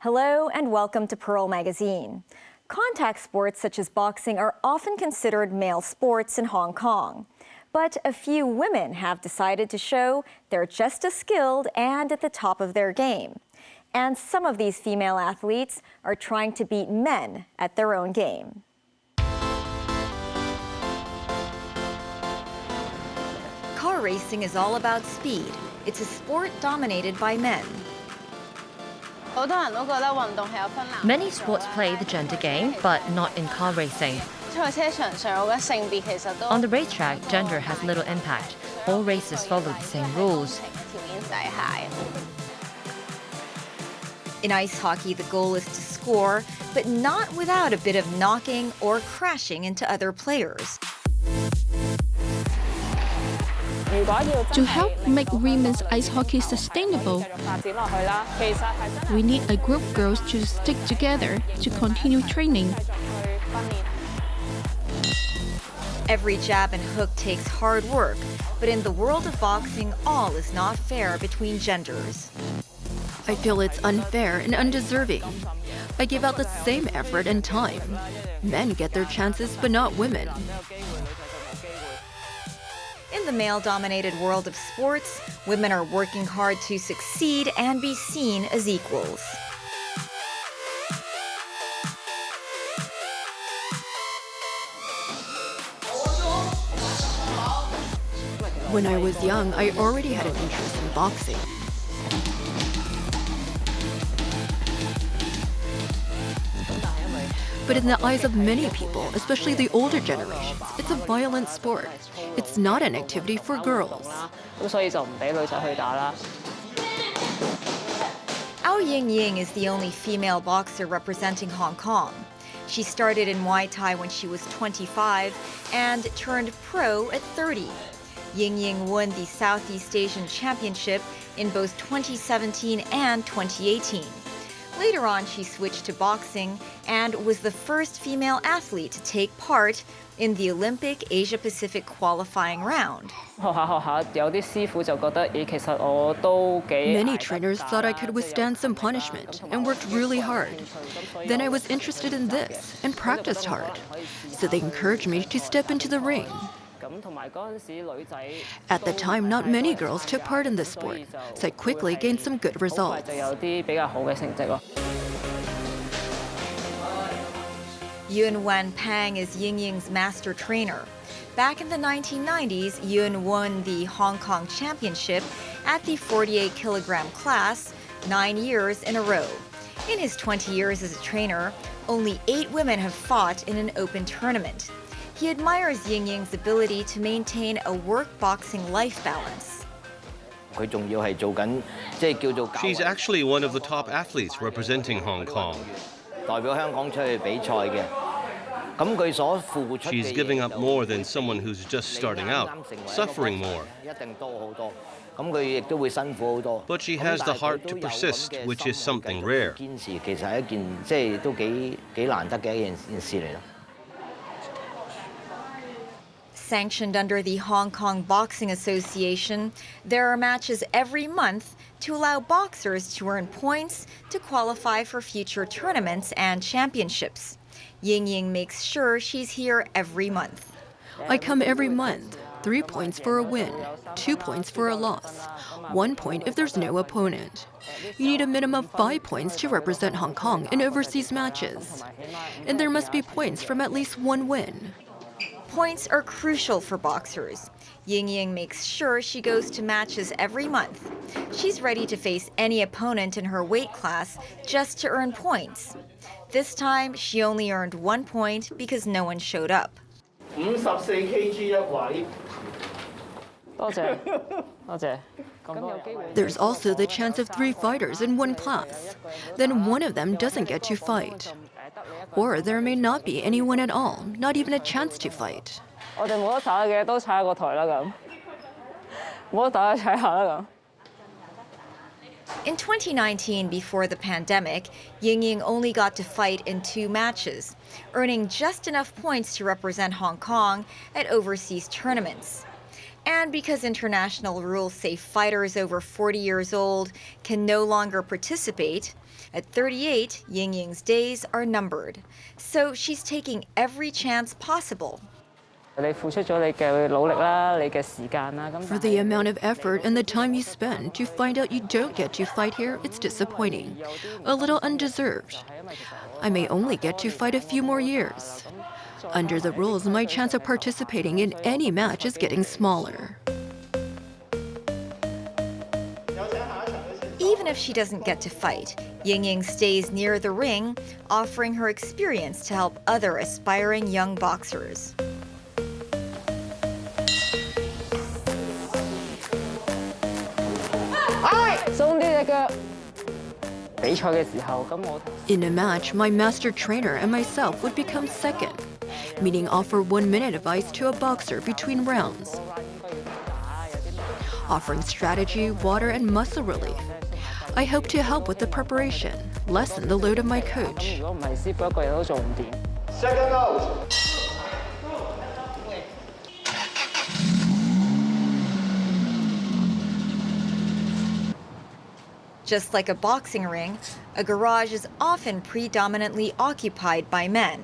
Hello and welcome to Pearl Magazine. Contact sports such as boxing are often considered male sports in Hong Kong. But a few women have decided to show they're just as skilled and at the top of their game. And some of these female athletes are trying to beat men at their own game. Car racing is all about speed. It's a sport dominated by men. Many sports play the gender game, but not in car racing. On the racetrack, gender has little impact. All races follow the same rules. In ice hockey, the goal is to score, but not without a bit of knocking or crashing into other players. To help make women's ice hockey sustainable, we need a group of girls to stick together to continue training. Every jab and hook takes hard work, but in the world of boxing, all is not fair between genders. I feel it's unfair and undeserving. I give out the same effort and time. Men get their chances, but not women. In the male-dominated world of sports, women are working hard to succeed and be seen as equals. When I was young, I already had an interest in boxing. But in the eyes of many people, especially the older generations, it's a violent sport. It's not an activity for girls. Ao Ying is the only female boxer representing Hong Kong. She started in Muay Thai when she was 25 and turned pro at 30. Ying won the Southeast Asian Championship in both 2017 and 2018. Later on, she switched to boxing and was the first female athlete to take part in the Olympic Asia-Pacific qualifying round. Many trainers thought I could withstand some punishment and worked really hard. Then I was interested in this and practiced hard. So they encouraged me to step into the ring. At the time, not many girls took part in this sport, so I quickly gained some good results. Yun Wan Pang is Ying's master trainer. Back in the 1990s, Yun won the Hong Kong Championship at the 48-kilogram class 9 years in a row. In his 20 years as a trainer, only 8 women have fought in an open tournament. He admires Ying's ability to maintain a work-boxing life balance. She's actually one of the top athletes representing Hong Kong. She's giving up more than someone who's just starting out, suffering more. But she has the heart to persist, which is something rare. Sanctioned under the Hong Kong Boxing Association, there are matches every month to allow boxers to earn points to qualify for future tournaments and championships. Ying makes sure she's here every month. I come every month. 3 points for a win, 2 points for a loss, 1 point if there's no opponent. You need a minimum of 5 points to represent Hong Kong in overseas matches. And there must be points from at least 1 win. Points are crucial for boxers. Ying makes sure she goes to matches every month. She's ready to face any opponent in her weight class just to earn points. This time, she only earned 1 point because no one showed up. 54kg. There's also the chance of 3 fighters in one class. Then one of them doesn't get to fight. Or there may not be anyone at all, not even a chance to fight. In 2019, before the pandemic, Ying only got to fight in 2 matches, earning just enough points to represent Hong Kong at overseas tournaments. And because international rules say fighters over 40 years old can no longer participate, at 38, Ying Ying's days are numbered. So she's taking every chance possible. For the amount of effort and the time you spend to find out you don't get to fight here, it's disappointing. A little undeserved. I may only get to fight a few more years. Under the rules, my chance of participating in any match is getting smaller. Even if she doesn't get to fight, Ying Ying stays near the ring, offering her experience to help other aspiring young boxers. In a match, my master trainer and myself would become second, meaning offer 1-minute advice to a boxer between rounds, offering strategy, water, and muscle relief. I hope to help with the preparation, lessen the load of my coach. Second out. Just like a boxing ring, a garage is often predominantly occupied by men.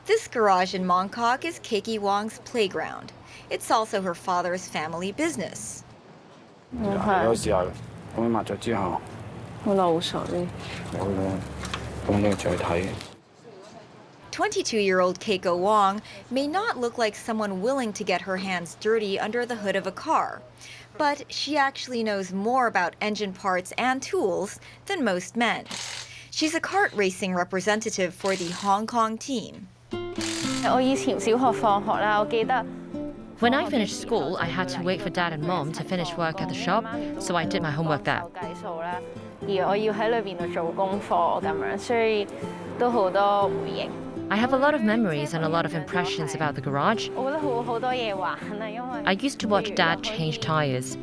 This garage in Mongkok is Keiki Wong's playground. It's also her father's family business. 22-year-old Keiko Wong may not look like someone willing to get her hands dirty under the hood of a car, but she actually knows more about engine parts and tools than most men. She's a kart racing representative for the Hong Kong team. When I finished school, I had to wait for Dad and Mom to finish work at the shop, so I did my homework there. I have a lot of memories and a lot of impressions about the garage. I used to watch Dad change tires.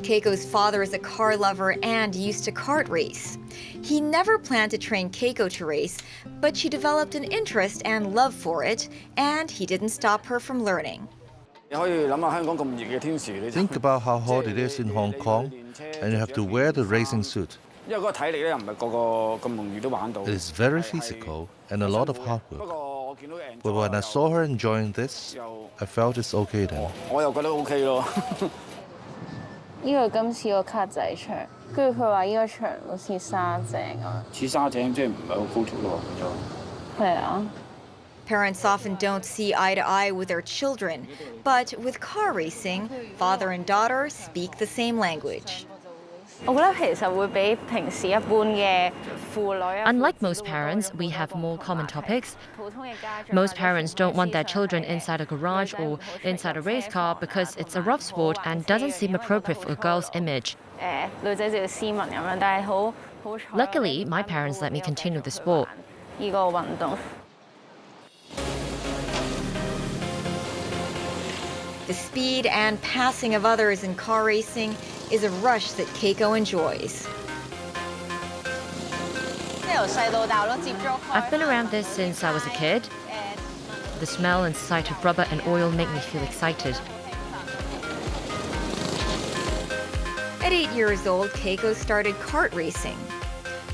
Keiko's father is a car lover and used to kart race. He never planned to train Keiko to race, but she developed an interest and love for it, and he didn't stop her from learning. Think about how hot it is in Hong Kong, and you have to wear the racing suit. It is very physical and a lot of hard work. But when I saw her enjoying this, I felt it's okay then. Parents often don't see eye to eye with their children, but with car racing, father and daughter speak the same language. Unlike most parents, we have more common topics. Most parents don't want their children inside a garage or inside a race car because it's a rough sport and doesn't seem appropriate for a girl's image. Luckily, my parents let me continue the sport. The speed and passing of others in car racing is a rush that Keiko enjoys. I've been around this since I was a kid. The smell and sight of rubber and oil make me feel excited. At 8 years old, Keiko started kart racing.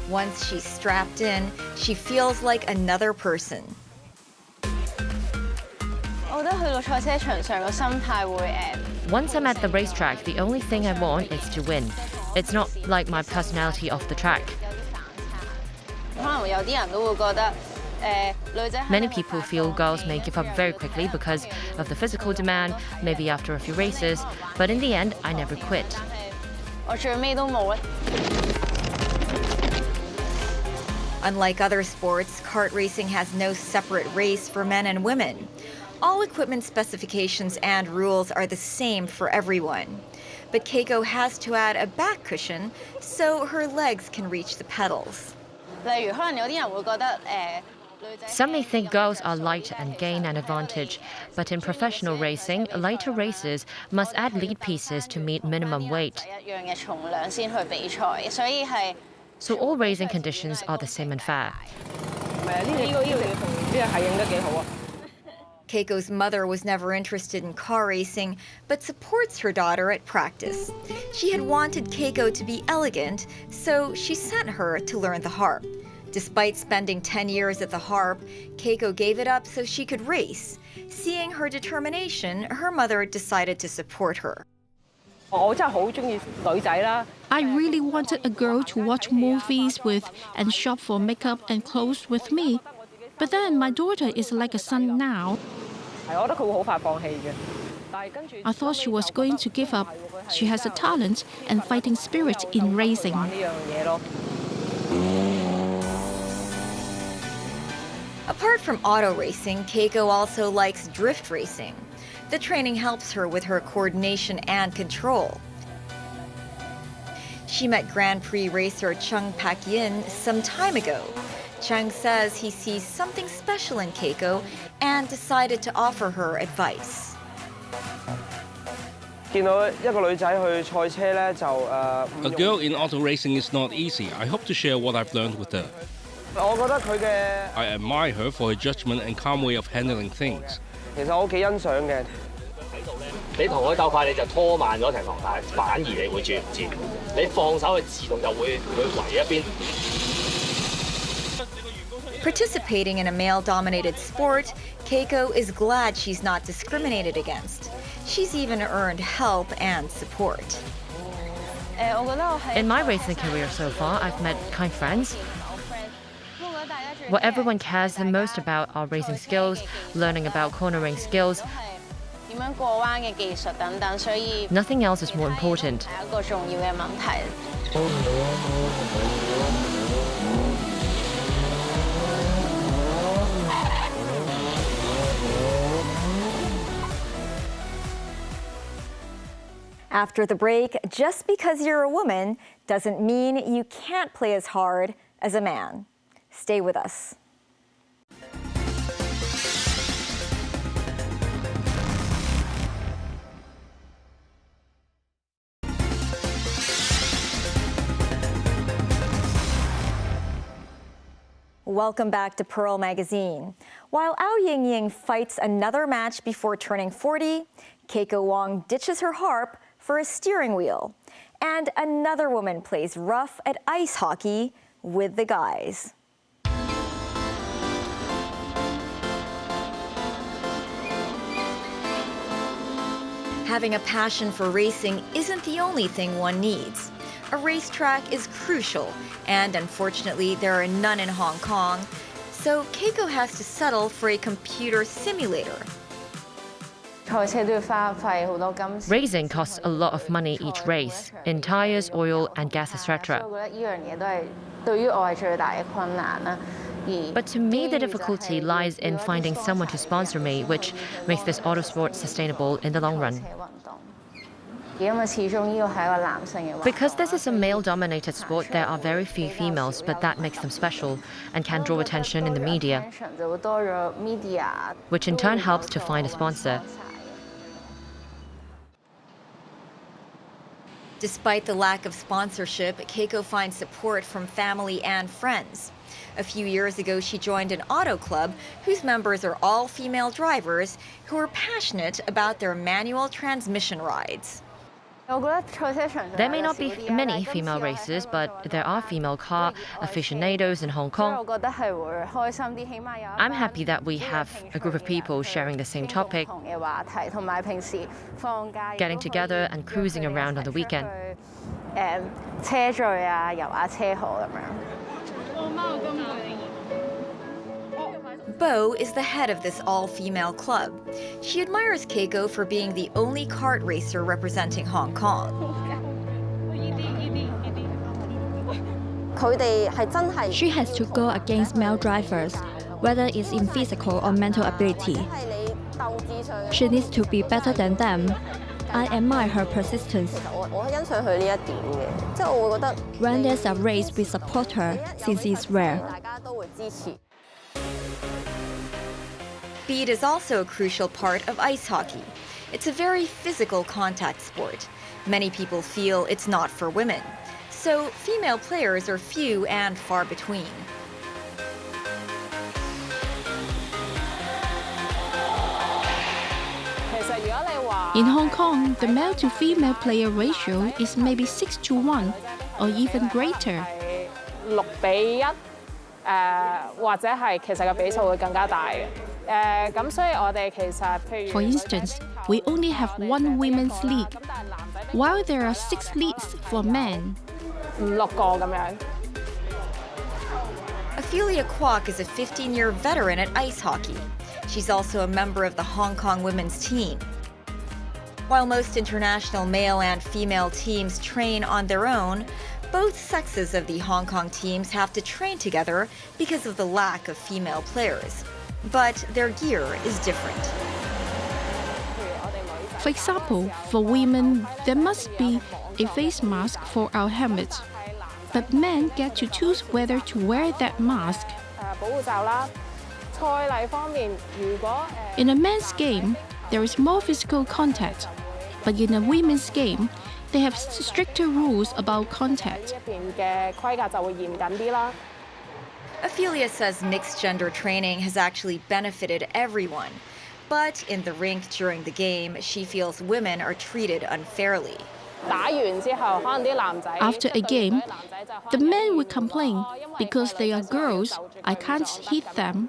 Once she's strapped in, she feels like another person. Once I'm at the racetrack, the only thing I want is to win. It's not like my personality off the track. Many people feel girls may give up very quickly because of the physical demand, maybe after a few races, but in the end, I never quit. Unlike other sports, kart racing has no separate race for men and women. All equipment specifications and rules are the same for everyone. But Keiko has to add a back cushion so her legs can reach the pedals. Some may think girls are light and gain an advantage, but in professional racing, lighter racers must add lead pieces to meet minimum weight. So all racing conditions are the same and fair. Keiko's mother was never interested in car racing, but supports her daughter at practice. She had wanted Keiko to be elegant, so she sent her to learn the harp. Despite spending 10 years at the harp, Keiko gave it up so she could race. Seeing her determination, her mother decided to support her. I really wanted a girl to watch movies with and shop for makeup and clothes with me. But then my daughter is like a son now. I thought she was going to give up. She has a talent and fighting spirit in racing. Apart from auto racing, Keiko also likes drift racing. The training helps her with her coordination and control. She met Grand Prix racer Chung Pak-yin some time ago. Chung says he sees something special in Keiko and decided to offer her advice. A girl in auto racing is not easy. I hope to share what I've learned with her. I admire her for her judgment and calm way of handling things. Participating in a male-dominated sport, Keiko is glad she's not discriminated against. She's even earned help and support. In my racing career so far, I've met kind friends. What everyone cares the most about are racing skills, learning about cornering skills. Nothing else is more important. After the break, just because you're a woman doesn't mean you can't play as hard as a man. Stay with us. Welcome back to Pearl Magazine. While Ao Yingying fights another match before turning 40, Keiko Wong ditches her harp for a steering wheel. And another woman plays rough at ice hockey with the guys. Having a passion for racing isn't the only thing one needs. A racetrack is crucial, and unfortunately there are none in Hong Kong, so Keiko has to settle for a computer simulator. Racing costs a lot of money each race, in tires, oil, and gas, etc. But to me, the difficulty lies in finding someone to sponsor me, which makes this autosport sustainable in the long run. Because this is a male-dominated sport, there are very few females, but that makes them special and can draw attention in the media, which in turn helps to find a sponsor. Despite the lack of sponsorship, Keiko finds support from family and friends. A few years ago, she joined an auto club whose members are all female drivers who are passionate about their manual transmission rides. There may not be many female racers, but there are female car aficionados in Hong Kong. I'm happy that we have a group of people sharing the same topic, getting together and cruising around on the weekend. Bo is the head of this all-female club. She admires Keiko for being the only kart racer representing Hong Kong. She has to go against male drivers, whether it's in physical or mental ability. She needs to be better than them. I admire her persistence. When there's a race, we support her, since it's rare. Speed is also a crucial part of ice hockey. It's a very physical contact sport. Many people feel it's not for women. So female players are few and far between. In Hong Kong, the male to female player ratio is maybe 6:1 or even greater. 6:1，或者係其實個比數會更加大嘅。咁所以我哋其實譬如 For instance, we only have one women's league, while there are 6 leagues for men. 5-6個咁樣。Ophelia Kwok is a 15-year veteran at ice hockey. She's also a member of the Hong Kong women's team. While most international male and female teams train on their own, both sexes of the Hong Kong teams have to train together because of the lack of female players. But their gear is different. For example, for women, there must be a face mask for our helmets. But men get to choose whether to wear that mask. In a men's game, there is more physical contact. But in a women's game, they have stricter rules about contact. Ophelia says mixed gender training has actually benefited everyone. But in the rink during the game, she feels women are treated unfairly. After a game, the men would complain, because they are girls, I can't hit them.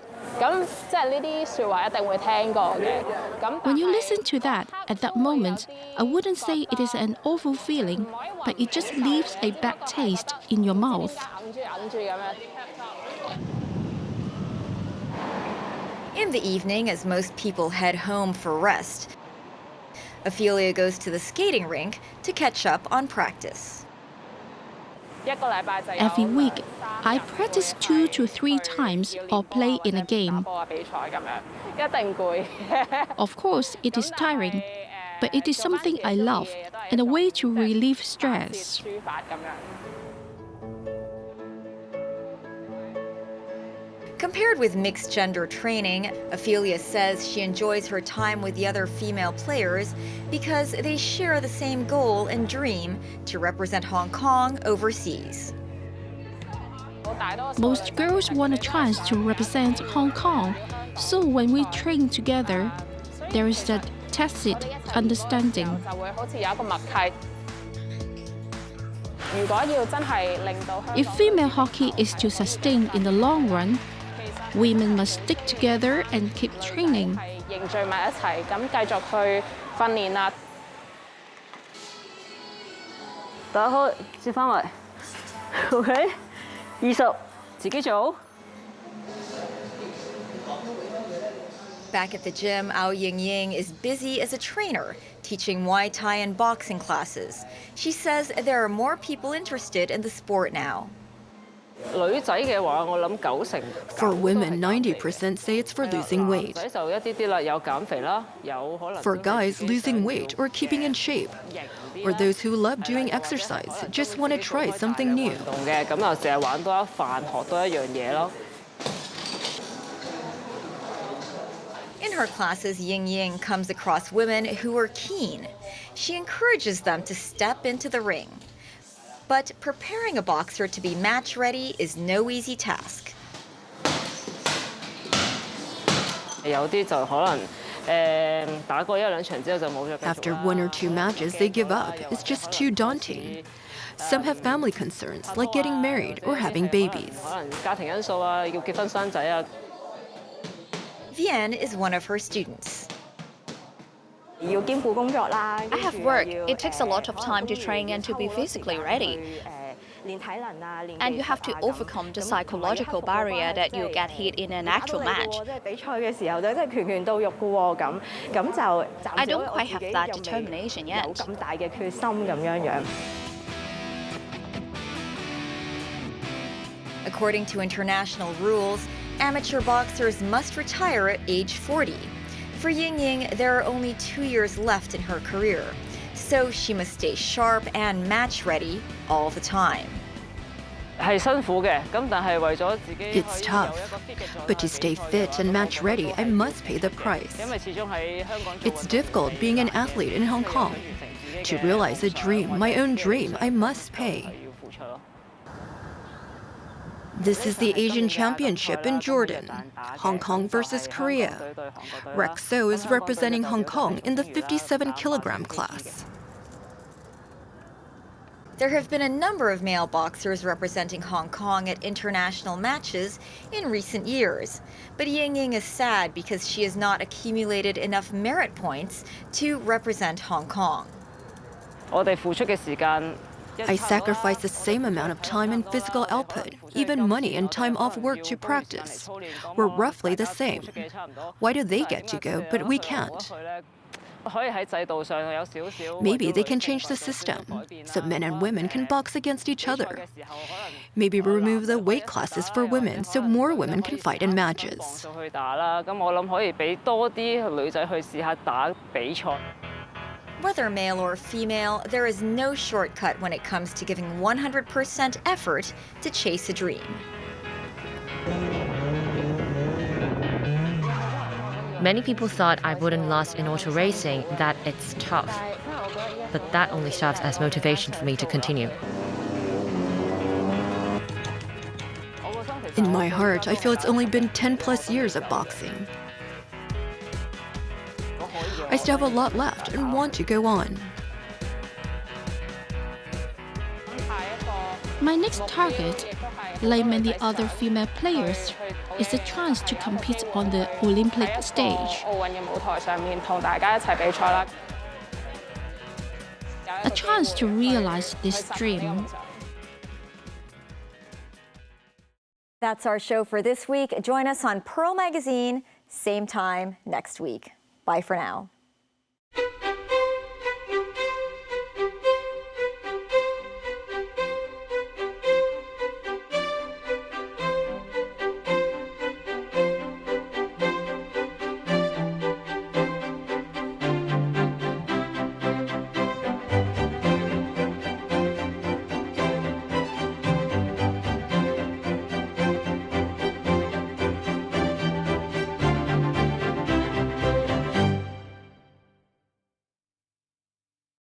When you listen to that, at that moment, I wouldn't say it is an awful feeling, but it just leaves a bad taste in your mouth. In the evening, as most people head home for rest, Ophelia goes to the skating rink to catch up on practice. Every week, I practice 2 to 3 times or play in a game. Of course, it is tiring, but it is something I love and a way to relieve stress. Compared with mixed gender training, Ophelia says she enjoys her time with the other female players because they share the same goal and dream to represent Hong Kong overseas. Most girls want a chance to represent Hong Kong, so when we train together, there is a tacit understanding. If female hockey is to sustain in the long run, women must stick together and keep training. OK， 20， 自己做。 Back at the gym, Ao Ying is busy as a trainer, teaching Muay Thai and boxing classes. She says there are more people interested in the sport now. For women, 90% say it's for losing weight. For guys, losing weight or keeping in shape. Or those who love doing exercise, just want to try something new. In her classes, Ying comes across women who are keen. She encourages them to step into the ring. But preparing a boxer to be match ready is no easy task. After 1 or 2 matches, they give up. It's just too daunting. Some have family concerns, like getting married or having babies. Vienne is one of her students. I have work. It takes a lot of time to train and to be physically ready. And you have to overcome the psychological barrier that you get hit in an actual match. I don't quite have that determination yet. According to international rules, amateur boxers must retire at age 40. For Ying, there are only 2 years left in her career, so she must stay sharp and match ready all the time. It's tough, but to stay fit and match ready, I must pay the price. It's difficult being an athlete in Hong Kong. To realize a dream, my own dream, I must pay. This is the Asian Championship in Jordan, Hong Kong versus Korea. Rex So is representing Hong Kong in the 57-kilogram class. There have been a number of male boxers representing Hong Kong at international matches in recent years. But Ying is sad because she has not accumulated enough merit points to represent Hong Kong. I sacrifice the same amount of time and physical output, even money and time off work to practice. We're roughly the same. Why do they get to go, but we can't? Maybe they can change the system, so men and women can box against each other. Maybe remove the weight classes for women so more women can fight in matches. Whether male or female, there is no shortcut when it comes to giving 100% effort to chase a dream. Many people thought I wouldn't last in auto racing, that it's tough. But that only serves as motivation for me to continue. In my heart, I feel it's only been 10+ years of boxing. I still have a lot left and want to go on. My next target, like many other female players, is a chance to compete on the Olympic stage. A chance to realize this dream. That's our show for this week. Join us on Pearl Magazine, same time next week. Bye for now.